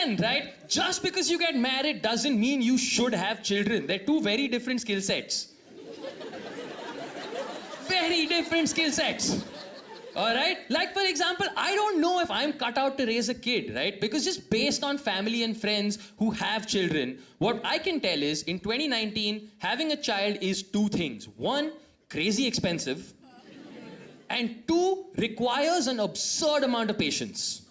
again, right? Just because you get married doesn't mean you should have children. They're two very different skill sets. Very different skill sets. All right? Like, for example, I don't know if I'm cut out to raise a kid, right? Because just based on family and friends who have children, what I can tell is, in 2019, having a child is two things. One, crazy expensive. And two, requires an absurd amount of patience.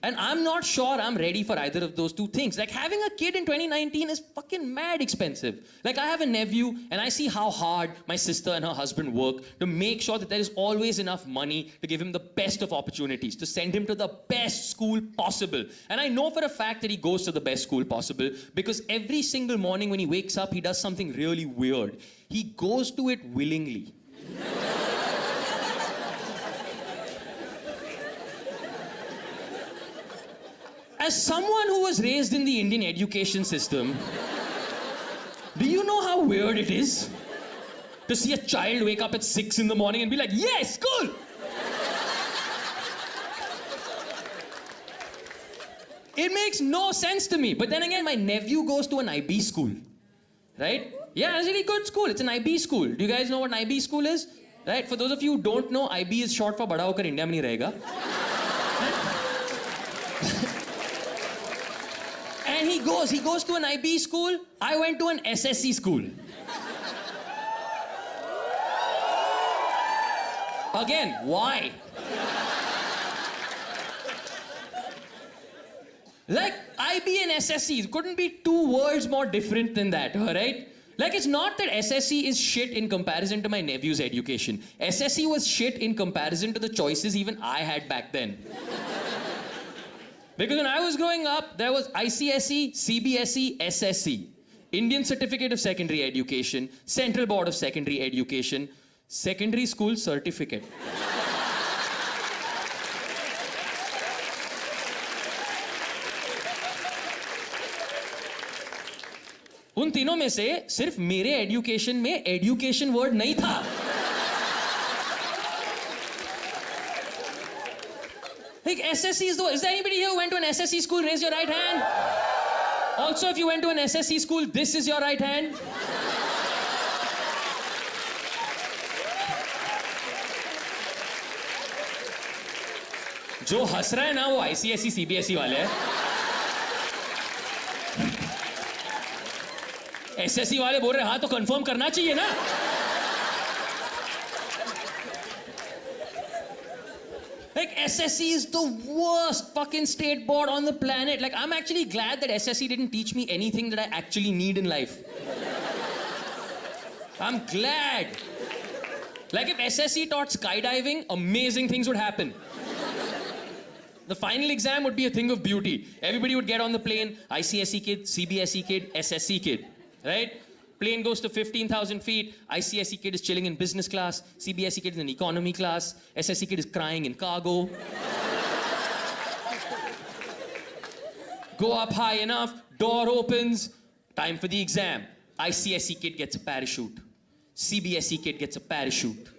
And I'm not sure I'm ready for either of those two things. Like, having a kid in 2019 is fucking mad expensive. Like, I have a nephew, and I see how hard my sister and her husband work to make sure that there is always enough money to give him the best of opportunities, to send him to the best school possible. And I know for a fact that he goes to the best school possible because every single morning when he wakes up, he does something really weird. He goes to it willingly. As someone who was raised in the Indian education system, do you know how weird it is to see a child wake up at 6 in the morning and be like, yes, school! It makes no sense to me. But then again, my nephew goes to an IB school, right? Yeah, it's a really good school. It's an IB school. Do you guys know what an IB school is? Right? For those of you who don't know, IB is short for Bada Hokar India mein nahi rahega. And he goes to an IB school. I went to an SSC school. Again, why? Like, IB and SSC couldn't be two worlds more different than that, all right? Like, it's not that SSC is shit in comparison to my nephew's education. SSC was shit in comparison to the choices even I had back then. Because when I was growing up, there was ICSE, CBSE, SSC. Indian Certificate of Secondary Education, Central Board of Secondary Education, Secondary School Certificate. उन तीनों में से सिर्फ मेरे education में education word नहीं था. Like, SSC is the... Is there anybody here who went to an SSC school? Raise your right hand. Also, if you went to an SSC school, this is your right hand. जो हंस रहा है ना, वो ICSE, CBSE वाले हैं. SSC वाले बोल रहे हैं, हाँ तो कंफर्म करना चाहिए ना. Like, SSC is the worst fucking state board on the planet. Like, I'm actually glad that SSC didn't teach me anything that I actually need in life. I'm glad. Like, if SSC taught skydiving, amazing things would happen. The final exam would be a thing of beauty. Everybody would get on the plane, ICSE kid, CBSE kid, SSC kid, right? Plane goes to 15,000 feet. ICSE kid is chilling in business class. CBSE kid is in economy class. SSC kid is crying in cargo. Go up high enough, door opens, time for the exam. ICSE kid gets a parachute. CBSE kid gets a parachute.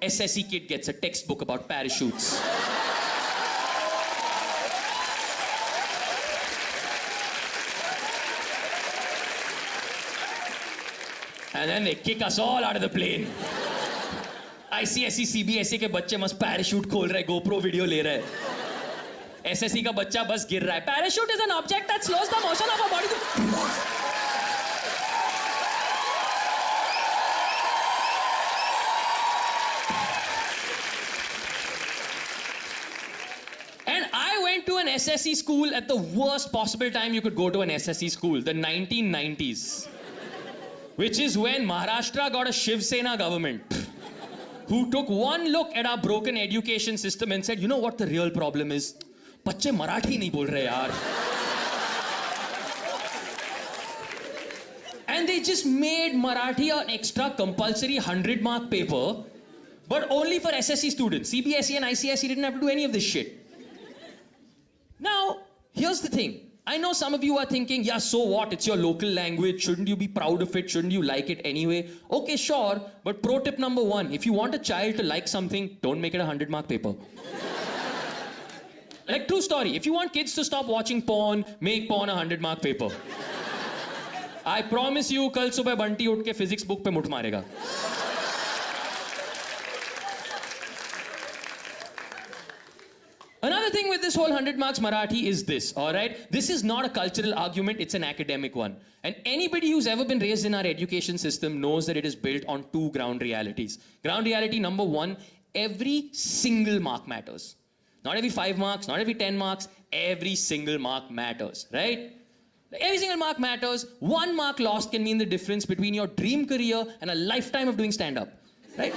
SSE kid gets a textbook about parachutes. And then they kick us all out of the plane. ICSE, CBSE के बच्चे मस्त parachute खोल रहे, GoPro video ले रहे. SSC का बच्चा बस गिर रहा है. Parachute is an object that slows the motion of a body. And I went to an SSC school at the worst possible time you could go to an SSC school, the 1990s. Which is when Maharashtra got a Shiv Sena government who took one look at our broken education system and said, you know what the real problem is? बच्चे मराठी नहीं बोल रहे यार. And they just made Marathi an extra compulsory 100-mark paper, but only for SSC students. CBSE and ICSE didn't have to do any of this shit. Now, here's the thing. I know some of you are thinking, yeah, so what? It's your local language. Shouldn't you be proud of it? Shouldn't you like it anyway? Okay, sure. But pro tip number 1, if you want a child to like something, don't make it a 100-mark paper. Like, true story. If you want kids to stop watching porn, make porn a 100-mark paper. I promise you, कल सुबह बंटी उठ के physics book पे मुठ मारेगा. Another thing with this whole 100 marks Marathi is this, all right? This is not a cultural argument, it's an academic one. And anybody who's ever been raised in our education system knows that it is built on two ground realities. Ground reality number one, every single mark matters. Not every 5 marks, not every 10 marks, every single mark matters, right? Every single mark matters. 1 mark lost can mean the difference between your dream career and a lifetime of doing stand-up, right?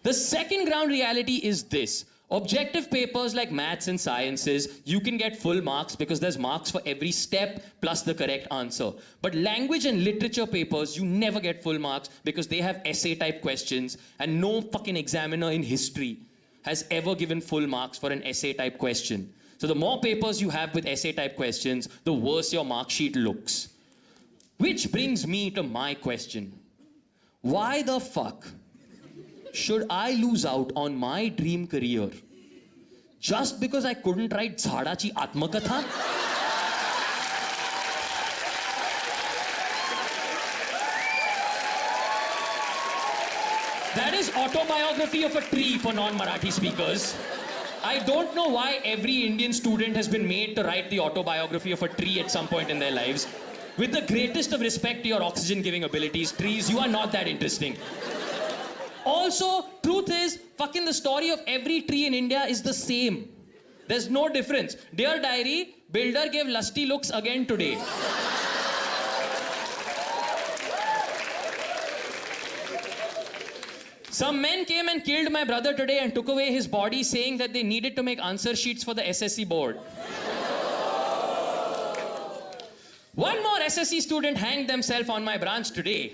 The second ground reality is this. Objective papers like maths and sciences, you can get full marks because there's marks for every step plus the correct answer. But language and literature papers, you never get full marks because they have essay-type questions, and no fucking examiner in history has ever given full marks for an essay-type question. So the more papers you have with essay-type questions, the worse your mark sheet looks. Which brings me to my question. Why the fuck should I lose out on my dream career just because I couldn't write Zhadachi Atmakatha? That is autobiography of a tree for non-Marathi speakers. I don't know why every Indian student has been made to write the autobiography of a tree at some point in their lives. With the greatest of respect to your oxygen-giving abilities, trees, you are not that interesting. Also, truth is, fucking the story of every tree in India is the same. There's no difference. Dear diary, builder gave lusty looks again today. Some men came and killed my brother today and took away his body, saying that they needed to make answer sheets for the SSC board. One more SSC student hanged themselves on my branch today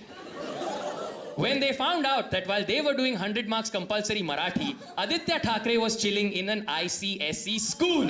when they found out that while they were doing 100 marks compulsory Marathi, Aditya Thackeray was chilling in an ICSE school.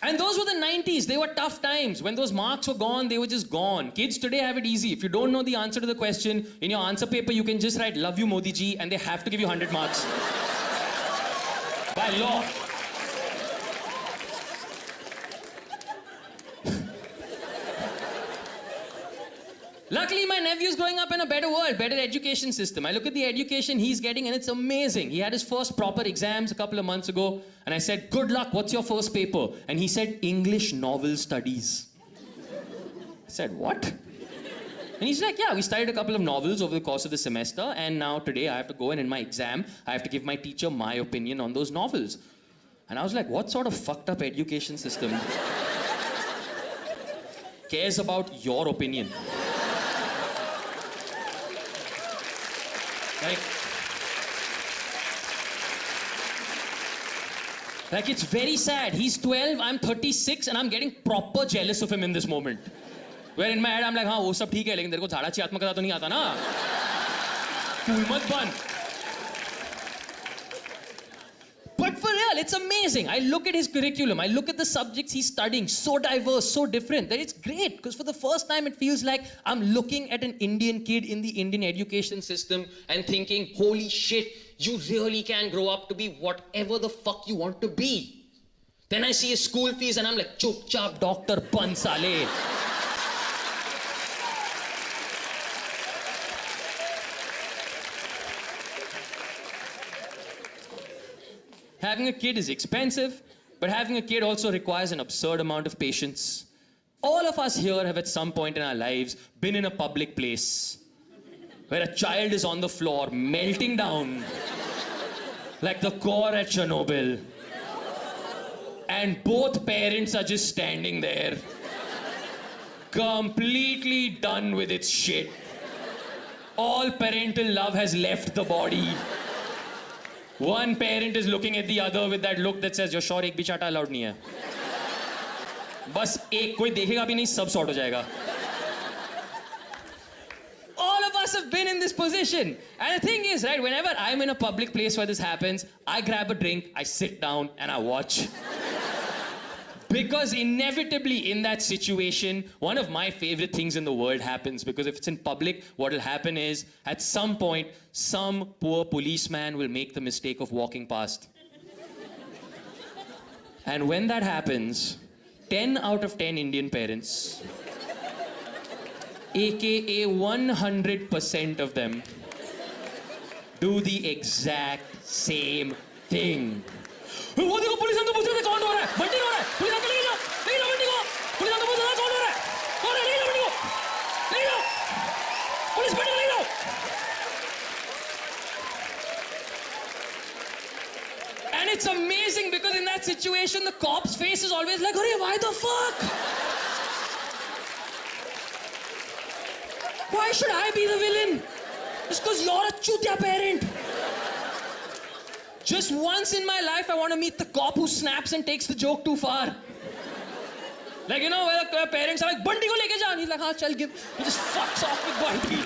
And those were the 90s. They were tough times. When those marks were gone, they were just gone. Kids today have it easy. If you don't know the answer to the question, in your answer paper, you can just write, "Love you, Modi ji," and they have to give you 100 marks. By law. Luckily, my nephew's growing up in a better world, better education system. I look at the education he's getting and it's amazing. He had his first proper exams a couple of months ago and I said, "Good luck, what's your first paper?" And he said, "English novel studies." I said, "What?" And he's like, "Yeah, we studied a couple of novels over the course of the semester and now today I have to go and in my exam, I have to give my teacher my opinion on those novels." And I was like, what sort of fucked up education system cares about your opinion? Like, it's very sad. He's 12, I'm 36, and I'm getting proper jealous of him in this moment. Where in my head, I'm like, हाँ, वो सब ठीक है, लेकिन तेरे को झाड़ाची आत्मकथा तो नहीं आता ना? Cool मत बन. But for real, it's amazing. I look at his curriculum, I look at the subjects he's studying, so diverse, so different, that it's great. Because for the first time, it feels like I'm looking at an Indian kid in the Indian education system and thinking, holy shit, you really can grow up to be whatever the fuck you want to be. Then I see his school fees and I'm like, chup chap, Dr. Bansale. Having a kid is expensive, but having a kid also requires an absurd amount of patience. All of us here have at some point in our lives been in a public place where a child is on the floor melting down like the core at Chernobyl, and both parents are just standing there completely done with its shit. All parental love has left the body. One parent is looking at the other with that look that says, "You're sure एक भी चाटा allowed नहीं है?" बस एक कोई देखेगा भी नहीं, सब sort हो जाएगा. All of us have been in this position. And the thing is, right, whenever I'm in a public place where this happens, I grab a drink, I sit down, and I watch. Because inevitably in that situation, one of my favorite things in the world happens. Because if it's in public, what will happen is, at some point, some poor policeman will make the mistake of walking past. And when that happens, 10 out of 10 Indian parents, aka 100% of them, do the exact same thing. वो देखो police uncle पूछ रहे थे कौन हो रहा है? बंटी हो रहा है? पुलिस अंकल ले जाओ बंटी को। पुलिस अंकल पूछ रहा है कौन हो रहा है? कौन है? ले जाओ बंटी को। ले जाओ। पुलिस बंटी को ले जाओ। And it's amazing because in that situation the cop's face is always like, "Arey, why the fuck? Why should I be the villain? Just because you're a chutia parent." Just once in my life, I want to meet the cop who snaps and takes the joke too far. Like, you know, where the parents are like, "Bunty ko leke ja." And he's like, "Haan, chal, give." He just fucks off with Bunty.